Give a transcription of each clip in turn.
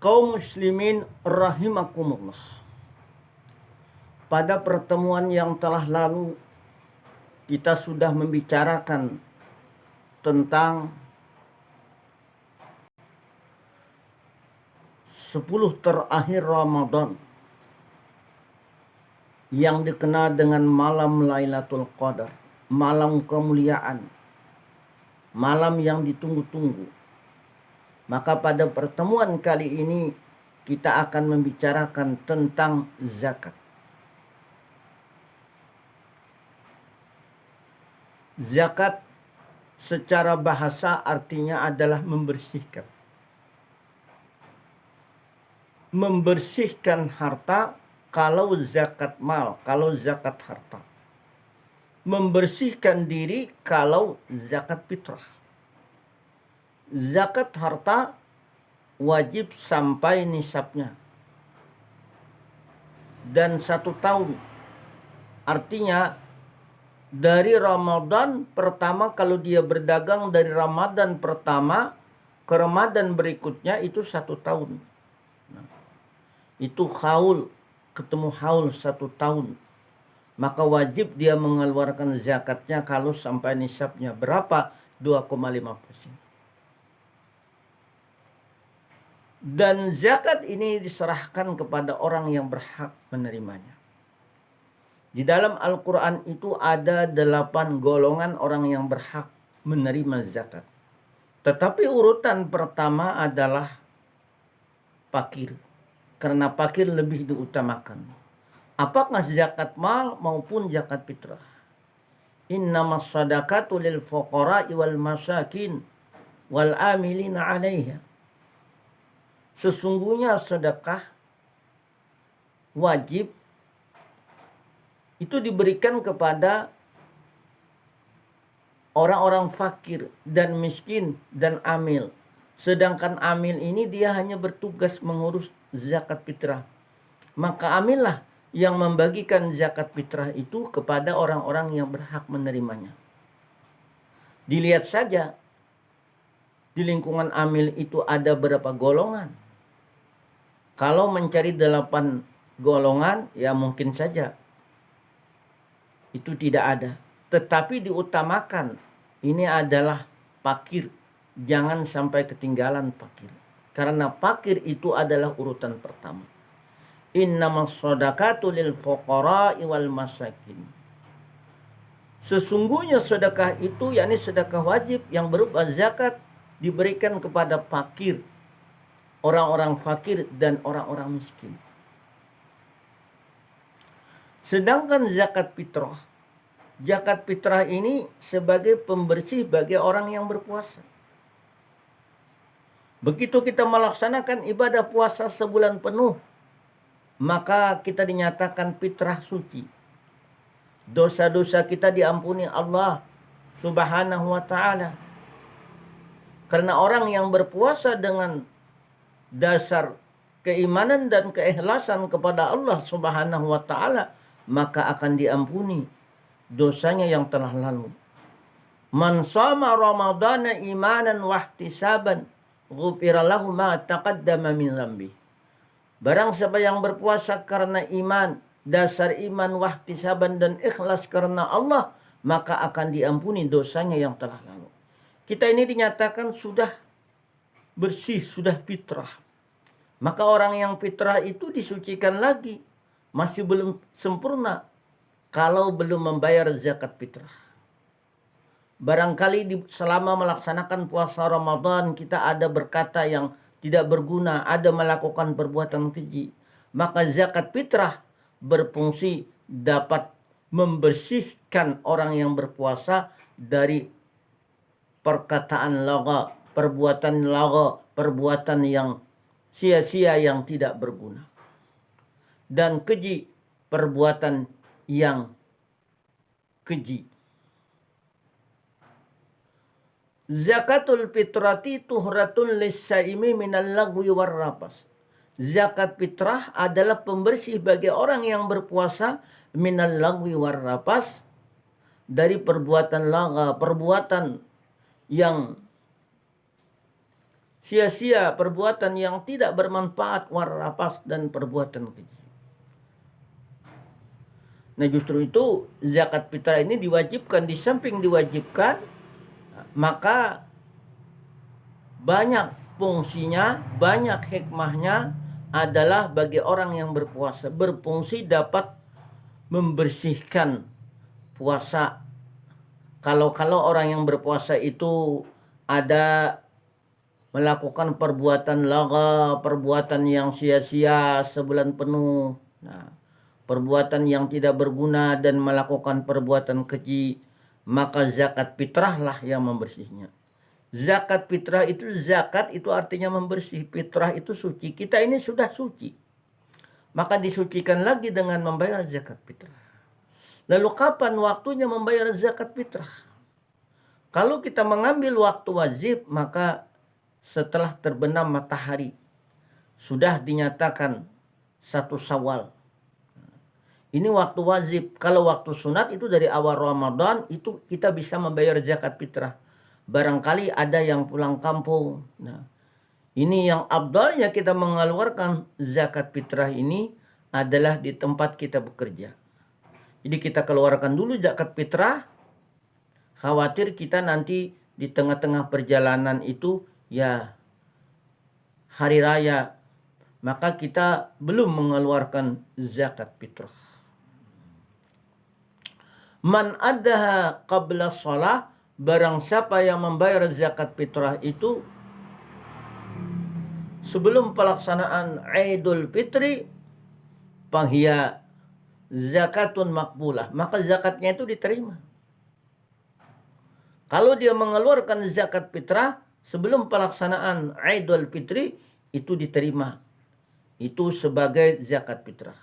Kaum muslimin rahimakumullah. Pada pertemuan yang telah lalu kita sudah membicarakan tentang 10 terakhir Ramadan yang dikenal dengan malam Lailatul Qadar, malam kemuliaan, malam yang ditunggu-tunggu. Maka pada pertemuan kali ini kita akan membicarakan tentang zakat. Zakat secara bahasa artinya adalah membersihkan. Membersihkan harta kalau zakat mal, kalau zakat harta. Membersihkan diri kalau zakat fitrah. Zakat harta wajib sampai nisabnya. Dan 1 tahun. Artinya dari Ramadan pertama, kalau dia berdagang dari Ramadan pertama ke Ramadan berikutnya itu 1 tahun. Nah, itu haul, ketemu haul 1 tahun. Maka wajib dia mengeluarkan zakatnya kalau sampai nisabnya. Berapa? 2,5%. Dan zakat ini diserahkan kepada orang yang berhak menerimanya. Di dalam Al-Quran itu ada 8 golongan orang yang berhak menerima zakat. Tetapi urutan pertama adalah fakir. Karena fakir lebih diutamakan. Apakah zakat mal maupun zakat fitrah. Innamas sadaqatu lil fuqara'i wal masakin wal amilina 'alaiha. Sesungguhnya sedekah wajib itu diberikan kepada orang-orang fakir dan miskin dan amil. Sedangkan amil ini dia hanya bertugas mengurus zakat fitrah. Maka amillah yang membagikan zakat fitrah itu kepada orang-orang yang berhak menerimanya. Dilihat saja di lingkungan amil itu ada berapa golongan. Kalau mencari 8 golongan ya mungkin saja itu tidak ada. Tetapi diutamakan ini adalah fakir. Jangan sampai ketinggalan fakir. Karena fakir itu adalah urutan pertama. Innamas shadaqatu lil fuqara'i wal masakin. Sesungguhnya sedekah itu yakni sedekah wajib yang berupa zakat diberikan kepada fakir. Orang-orang fakir dan orang-orang miskin. Sedangkan zakat fitrah ini sebagai pembersih bagi orang yang berpuasa. Begitu kita melaksanakan ibadah puasa sebulan penuh, maka kita dinyatakan fitrah suci. Dosa-dosa kita diampuni Allah Subhanahu wa ta'ala. Karena orang yang berpuasa dengan dasar keimanan dan keikhlasan kepada Allah Subhanahu wa ta'ala, maka akan diampuni dosanya yang telah lalu. Man shama ramadana imanan wa ihtisaban ghufira lahu ma taqaddama min dhanbi. Barang siapa yang berpuasa karena iman, dasar iman wa ihtisaban dan ikhlas karena Allah, maka akan diampuni dosanya yang telah lalu. Kita ini dinyatakan sudah bersih, sudah fitrah. Maka orang yang fitrah itu disucikan lagi. Masih belum sempurna kalau belum membayar zakat fitrah. Barangkali selama melaksanakan puasa Ramadan kita ada berkata yang tidak berguna, ada melakukan perbuatan keji. Maka zakat fitrah berfungsi dapat membersihkan orang yang berpuasa dari perkataan lagha, perbuatan yang sia-sia yang tidak berguna. Dan keji, perbuatan yang keji. Zakatul fitrati tuhratun lis-saimi minal lagwi warrafas. Zakat fitrah adalah pembersih bagi orang yang berpuasa minal lagwi warrafas, dari perbuatan lagha, perbuatan yang sia-sia, perbuatan yang tidak bermanfaat, warapas, dan perbuatan keji. Nah justru itu zakat fitrah ini diwajibkan, di samping diwajibkan, maka banyak fungsinya, banyak hikmahnya adalah bagi orang yang berpuasa. Berfungsi dapat membersihkan puasa. Kalau orang yang berpuasa itu ada melakukan perbuatan laga, perbuatan yang sia-sia sebulan penuh, nah, perbuatan yang tidak berguna dan melakukan perbuatan keji, maka zakat fitrah lah yang membersihnya. Zakat fitrah itu, zakat itu artinya membersih, fitrah itu suci. Kita ini sudah suci, maka disucikan lagi dengan membayar zakat fitrah. Lalu kapan waktunya membayar zakat fitrah? Kalau kita mengambil waktu wajib, maka setelah terbenam matahari, sudah dinyatakan 1 Syawal. Ini waktu wajib. Kalau waktu sunat itu dari awal Ramadan, itu kita bisa membayar zakat fitrah. Barangkali ada yang pulang kampung. Nah, ini yang abdalnya kita mengeluarkan zakat fitrah ini adalah di tempat kita bekerja. Jadi kita keluarkan dulu zakat fitrah, khawatir kita nanti di tengah-tengah perjalanan itu ya hari raya, maka kita belum mengeluarkan zakat fitrah. Man addaha qabla shalah, barang siapa yang membayar zakat fitrah itu sebelum pelaksanaan Idul Fitri, fahiya zakatun makbulah, maka zakatnya itu diterima. Kalau dia mengeluarkan zakat fitrah sebelum pelaksanaan Idul Fitri, itu diterima. Itu sebagai zakat fitrah.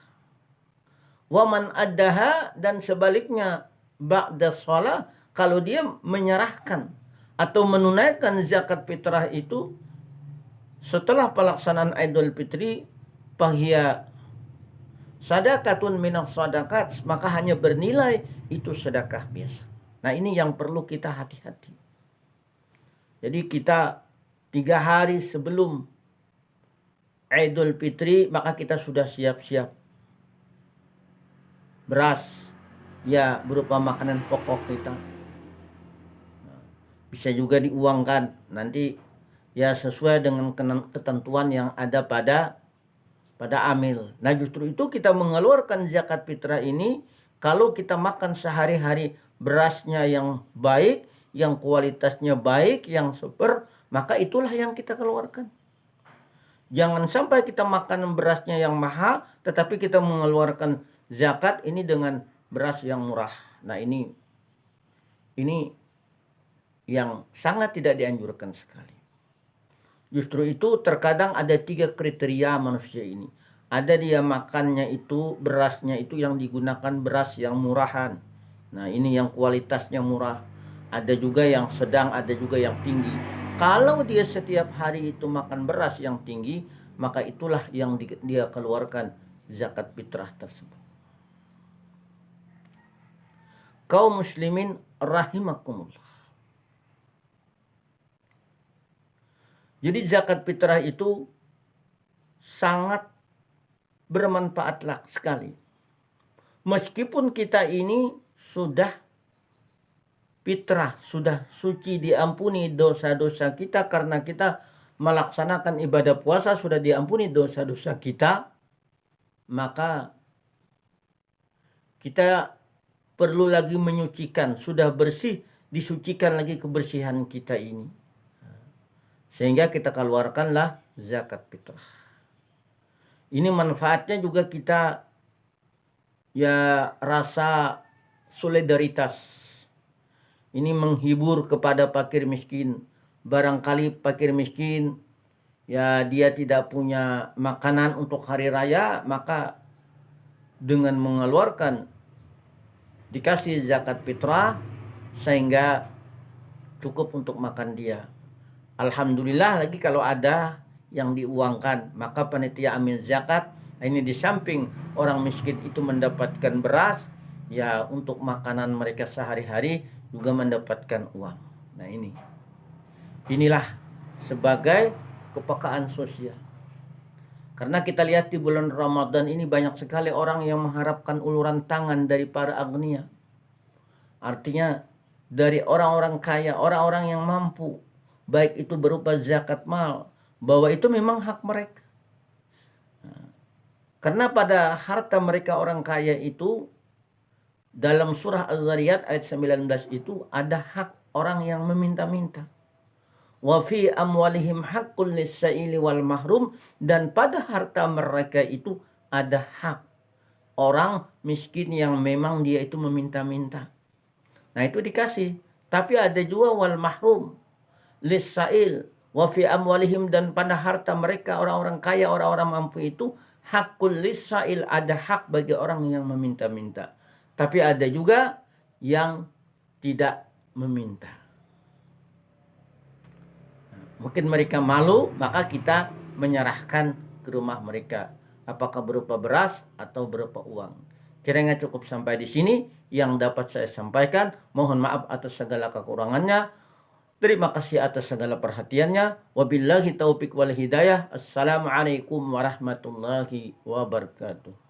Waman addaha, dan sebaliknya ba'da shalah, kalau dia menyerahkan atau menunaikan zakat fitrah itu setelah pelaksanaan Idul Fitri, fahiya sadaqatun minas sadaqat, maka hanya bernilai itu sedekah biasa. Nah ini yang perlu kita hati-hati. Jadi kita 3 hari sebelum Idul Fitri, maka kita sudah siap-siap beras, ya berupa makanan pokok kita. Bisa juga diuangkan nanti ya sesuai dengan ketentuan yang ada pada amil. Nah justru itu kita mengeluarkan zakat fitrah ini kalau kita makan sehari-hari berasnya yang baik, yang kualitasnya baik, yang super, maka itulah yang kita keluarkan. Jangan sampai kita makan berasnya yang mahal, tetapi kita mengeluarkan zakat ini dengan beras yang murah. Nah ini yang sangat tidak dianjurkan sekali. Justru itu terkadang ada 3 kriteria manusia ini. Ada dia makannya itu, berasnya itu yang digunakan beras yang murahan. Nah ini yang kualitasnya murah. Ada juga yang sedang, ada juga yang tinggi. Kalau dia setiap hari itu makan beras yang tinggi, maka itulah yang dia keluarkan zakat fitrah tersebut. Kaum muslimin rahimakumullah. Jadi zakat fitrah itu sangat bermanfaat sekali. Meskipun kita ini sudah fitrah, sudah suci, diampuni dosa-dosa kita karena kita melaksanakan ibadah puasa, sudah diampuni dosa-dosa kita, maka kita perlu lagi menyucikan, sudah bersih, disucikan lagi kebersihan kita ini. Sehingga kita keluarkanlah zakat fitrah. Ini manfaatnya juga kita ya rasa solidaritas. Ini menghibur kepada fakir miskin. Barangkali fakir miskin ya dia tidak punya makanan untuk hari raya, maka dengan mengeluarkan dikasih zakat fitrah sehingga cukup untuk makan dia. Alhamdulillah lagi kalau ada yang diuangkan, maka panitia amil zakat ini di samping orang miskin itu mendapatkan beras, ya untuk makanan mereka sehari-hari juga mendapatkan uang. Nah inilah sebagai kepekaan sosial. Karena kita lihat di bulan Ramadan ini banyak sekali orang yang mengharapkan uluran tangan dari para agnia. Artinya dari orang-orang kaya, orang-orang yang mampu, baik itu berupa zakat mal, bahwa itu memang hak mereka. Karena pada harta mereka orang kaya itu, dalam surah Az-Zariyat ayat 19 itu ada hak orang yang meminta-minta. Wa fi amwalihim haqqul lis-sa'ili wal mahrum, dan pada harta mereka itu ada hak orang miskin yang memang dia itu meminta-minta. Nah, itu dikasih. Tapi ada juga wal mahrum lis-sa'il wa fi amwalihim, dan pada harta mereka orang-orang kaya, orang-orang mampu itu haqqul lis-sa'il, ada hak bagi orang yang meminta-minta. Tapi ada juga yang tidak meminta. Mungkin mereka malu, maka kita menyerahkan ke rumah mereka. Apakah berupa beras atau berupa uang. Kiranya cukup sampai di sini yang dapat saya sampaikan. Mohon maaf atas segala kekurangannya. Terima kasih atas segala perhatiannya. Wabillahi taufiq wal hidayah. Assalamualaikum warahmatullahi wabarakatuh.